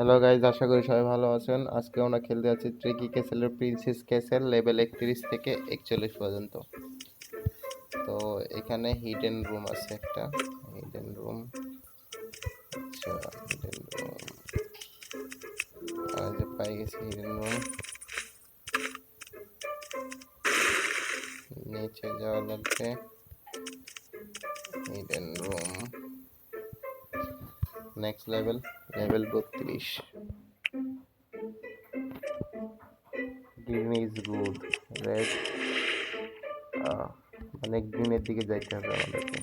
Hello guys, আশা করি সবাই ভালো আছেন। আজকে আমরা খেলতে যাচ্ছি ট্রিকি ক্যাসেলের প্রিন্সেস ক্যাসেল লেভেল 31 থেকে 41 পর্যন্ত। তো এখানে হিডেন রুম আছে একটা, হিডেন রুম। আচ্ছা, হিডেন রুম যে পাই গেছি হিডেন রুম। নিচে যাওয়া লাগবে। Hidden room next level, level 32। Green is good, red মানে গ্রিনের দিকে যাইতে হবে আমাদেরকে।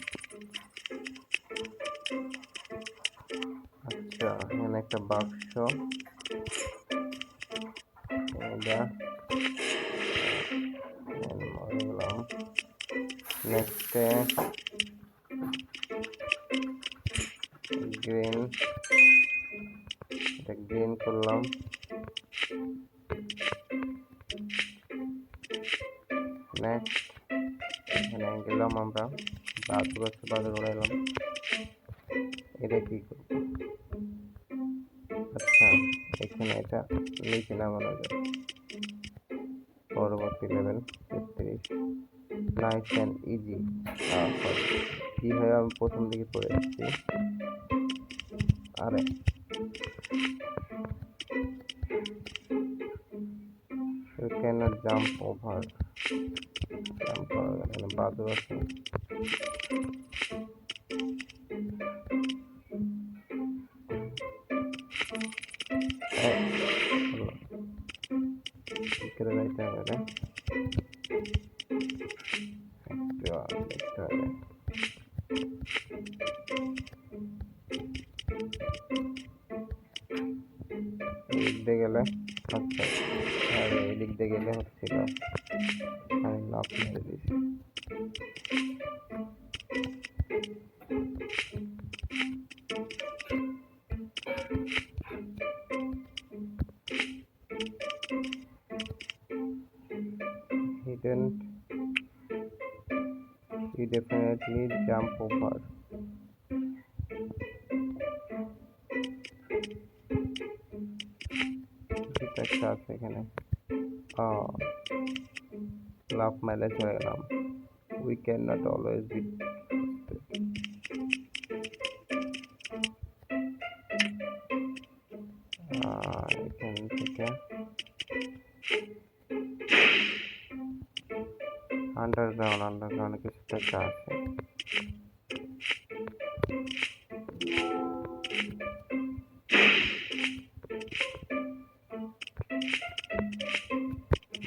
আচ্ছা, এখানে একটা বাক্স, নেক্সট গ্রিন, এটা গ্রিন করলাম। নেক্সট এখানে গেলাম আমরা, বাদুর আছে, বাদুর উড়াইলাম। এটা কি করব? আচ্ছা, এখানে এটা নিচে নামানো যায়। পরবর্তী লেভেল 33, নাইস অ্যান্ড ইজি। কি হয়, আমি প্রথম দিকে পড়ে যাচ্ছি। আরে you cannot jump over, jump করা যাবে না, বাদুর আছে। কি করে যাইতে হবে রে? দেখতে হবে। এদিক দিয়ে গেলে, আচ্ছা আরে এদিক দিয়ে গেলে হচ্ছিল, আমি লাফ মেরে দিয়েছি। You definitely jump over. এটা একটা আছে এখানে, লাফ ম্যানেজ হয়ে গেলাম। We cannot always be এখান থেকে আন্ডারগ্রাউন্ড কিছু একটা আছে।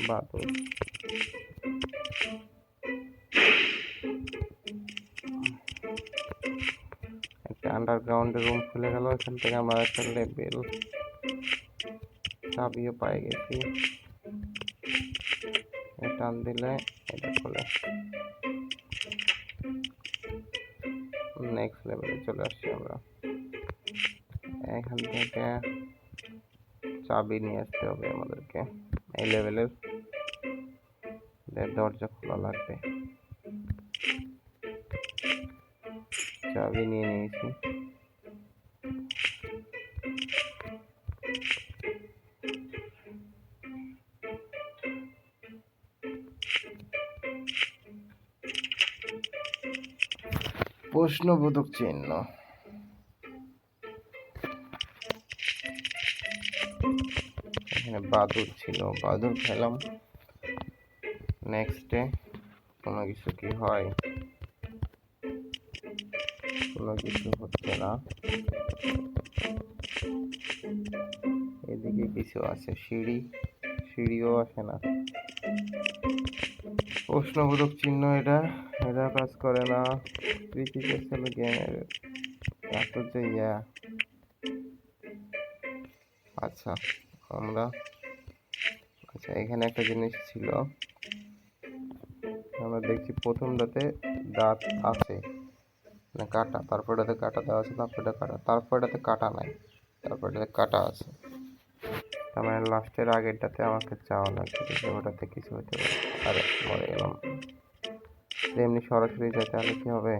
বাদুর, একটা আন্ডারগ্রাউন্ডের রুম খুলে গেল। এখান থেকে আমরা একটা লেভেল চাবিও পাই গেছি। টান দিলে এটা খুলে নেক্সট লেভেলে চলে আসছি আমরা। এখান থেকে চাবি নিয়ে আসতে হবে আমাদেরকে। এই লেভেলের দরজা খোলা লাগবে। চাবি নিয়ে নিয়েছি। প্রশ্নবোধক চিহ্ন, এখানে বাদুর ছিল, বাদুর খেলাম। নেক্সটে কোনো কিছু কি হয়? কোনো কিছু হচ্ছে না। এদিকে কিছু আছে, সিঁড়িও আসে না। প্রশ্নবোধক চিহ্ন, এটা কাজ করে না। ট্রিকি ক্যাসেল গেমের এত যে আচ্ছা এখানে একটা জিনিস ছিল, আমরা দেখছি প্রথমটাতে দাঁত আছে না কাটা, তারপরটাতে কাটা দেওয়া আছে, তারপরটাতে কাটা নাই, তারপরটাতে কাটা আছে। তার মানে লাস্টের আগেরটাতে আমাকে চাওয়া লাগবে, ওটাতে কিছু হতে পারে। আরে মরে গেলাম। এমনি সরাসরি যাই তাহলে কি হবে?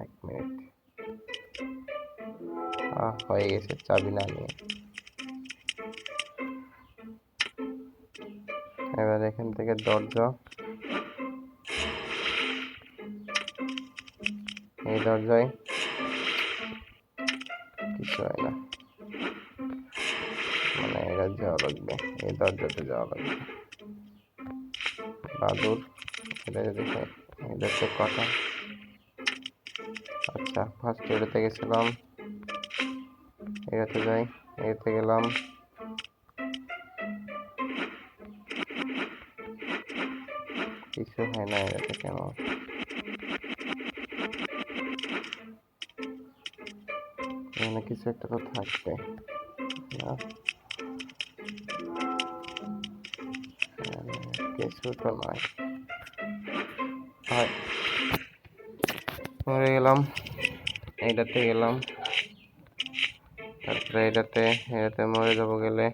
এক মিনিট, হয়ে গেছে চাবি না নিয়ে। এবার এখান থেকে দরজা, এই দরজায় কিছু হয় না, মানে এটা যাওয়া লাগবে, এই দরজাতে যাওয়া লাগবে। বাদুর, এটা দেখে এটা তো কথা। আচ্ছা, ফার্স্ট এটাতে গেছিলাম, এটাতে যাই, এটাতে গেলাম, কিছু হয় না। এটাতে কেন? এখানে কিছু একটা তো থাকবে না, কিছু তো নয়। হয়, মরে গেলাম, এইটাতে গেলাম, তারপরে এটাতে মরে যাবো গেলে,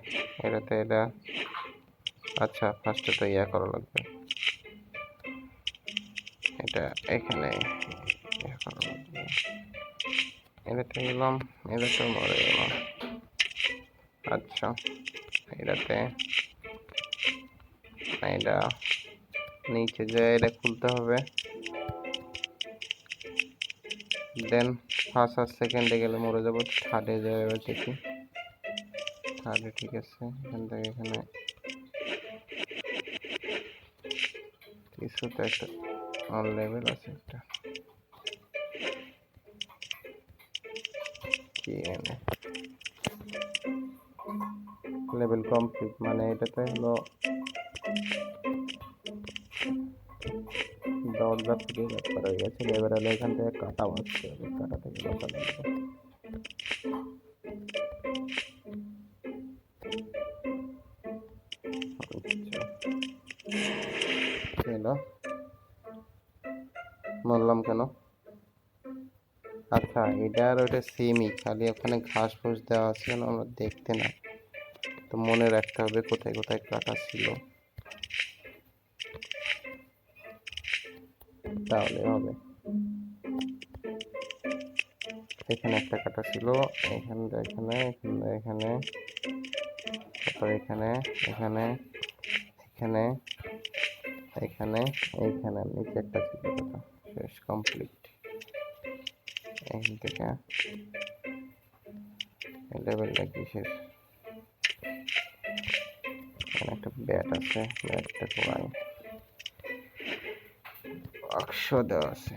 এটাতে এটা। আচ্ছা, ফার্স্টে তো ইয়া করা লাগবে, এটা এখানে ইয়া করা লাগবে। এটাতে গেলাম, এটাতে মরে গেলাম। আচ্ছা, এটাতে এটা নিচে যায়, এটা খুলতে হবে। দেন ফার্স্ট আর সেকেন্ডে গেলে মরে যাবো, থার্ডে যাবে। এবার দেখি, থার্ডে ঠিক আছে। এখান থেকে এখানে কিছু তো একটা অন লেভেল আছে, একটা কি এনে লেভেল কমপ্লিট, মানে এটাতে হলো দরজা খুঁজে ব্যাপার হয়ে গেছে। এবার হলো এখান থেকে কাটা বাঁচতে হবে, কাটা থেকে বাঁচা লাগবে। হলো, বললাম কেন? আচ্ছা, এটা আর ওইটা সেমই, খালি ওখানে ঘাস ফুস দেওয়া আছে না, আমরা দেখতে না, তো মনে রাখতে হবে কোথায় কোথায় কাটা ছিল, তাহলে হবে। এখানে একটা কাটা ছিল, এখানে এখানে এখানে এখানে, তারপর এখানে এখানে এখানে এখানে এইখানে নিচে একটা ছিল, কথা শেষ, কমপ্লিট। এখান থেকে লেভেলটা কিসের? এখানে একটা ব্যাট আছে, ব্যাটটা কোয়াই বাক্স দেওয়া আছে।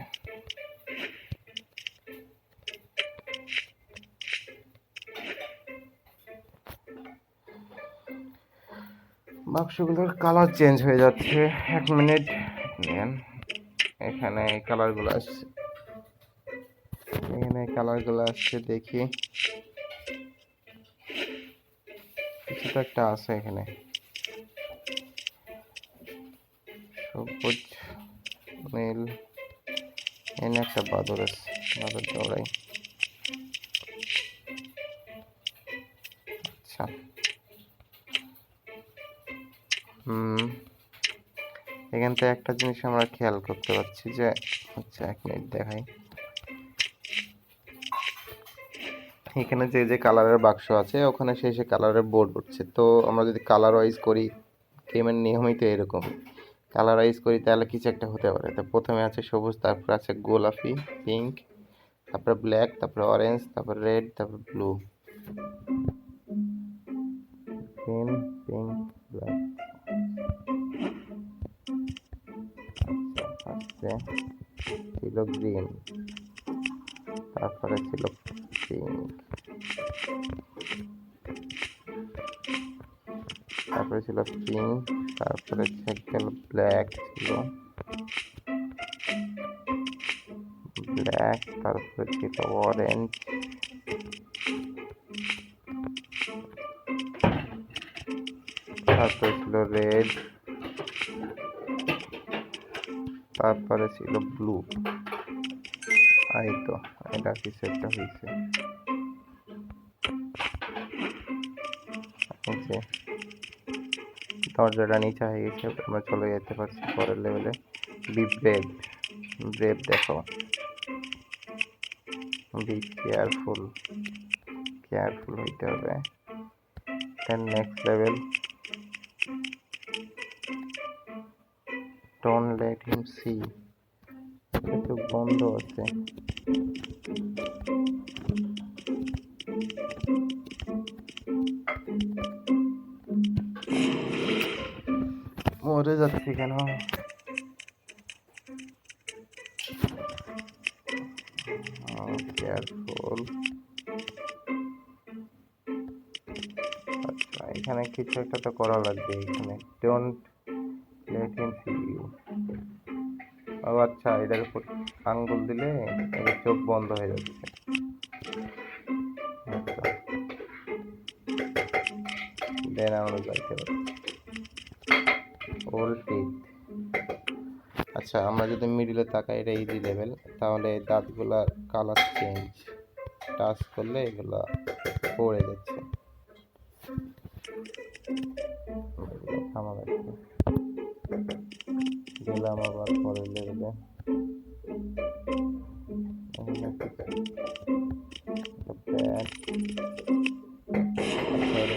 বাক্সগুলোর কালার চেঞ্জ হয়ে যাচ্ছে, 1 মিনিট নেন। এখানে এই কালারগুলো আসছে, এখানে কালারগুলো আসছে, দেখি কিছু তো একটা আছে এখানে, সবুজ, নীল, এখানে একটা বাদর আছে, বাদর দৌড়াই। আচ্ছা, এখান থেকে একটা জিনিস আমরা খেয়াল করতে পারছি যে, আচ্ছা 1 মিনিট দেখাই, এখানে যে যে কালারের বাক্স আছে ওখানে সেই কালারের বোর্ড উঠছে। তো আমরা যদি কালার ওয়াইজ করি, গেমের নিয়মই তো এরকম, কালার ওয়াইজ করি তাহলে কিছু একটা হতে পারে। তো প্রথমে আছে সবুজ, তারপর আছে গোলাপি, পিঙ্ক, তারপরে ব্ল্যাক, তারপরে অরেঞ্জ, তারপর রেড, তারপর ব্লু, গ্রিন, পিঙ্ক, ব্ল্যাক। আচ্ছা, ফার্স্টে ছিল গ্রিন, তারপরে ছিল পিঙ্ক, তারপরে ছিল পিঙ্ক, তারপরে গেল ব্ল্যাক, ছিল ব্ল্যাক, তারপরে ছিল অরেঞ্জ, তারপরে ছিল রেড, তারপরে ছিল ব্লু। এই তো, এটা কিছু একটা হয়েছে। দরজাটা নিচে হয়ে গেছে, আমরা চলে যেতে পারছি পরের লেভেলে। বি ব্রেভ, ব্রেভ দেখো, বি কেয়ারফুল। কেয়ারফুল হইতে হবে। Then next level, don't let him see. চোখ বন্ধ আছে, মরে যাচ্ছে কেন? কেয়ারফুল। আচ্ছা, এখানে কিছু একটা তো করা লাগবে। এখানে don't let him see you. ও আচ্ছা, এটার উপর আঙ্গুল দিলে এর চোখ বন্ধ হয়ে যাচ্ছে। আচ্ছা, দেন আমরা যাইতে পারি ওল্ড টিথ। আচ্ছা, আমরা যদি মিডিলে তাকাই, এটা ইজি লেভেল, তাহলে দাঁতগুলা কালার চেঞ্জ, টাচ করলে এগুলা পড়ে যাচ্ছে। থামা যাচ্ছে। গেলাম আবার পরের লেভেলে।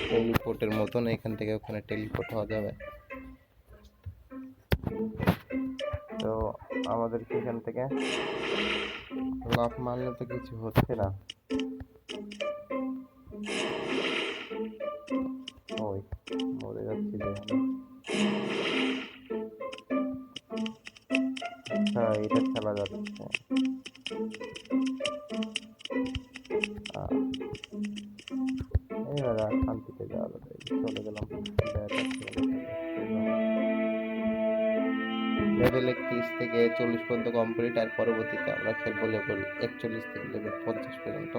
টেলিপোর্টের মতন এখান থেকে ওখানে টেলিপোর্ট হওয়া যাবে। তো আমাদেরকে এখান থেকে লাফ মারলে তো কিছু হচ্ছে না। ওই মরে যাচ্ছি যে। আচ্ছা, এটা খেলা যাচ্ছে। এবার আর শান্তিতে যাওয়া যাবে। চলে গেলাম লেভেল 31 থেকে 40 পর্যন্ত কমপ্লিট। আর পরবর্তীতে আমরা খেলবো লেভেল 41 থেকে লেভেল 50 পর্যন্ত।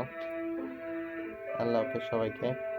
আল্লাহ হাফেজ সবাইকে।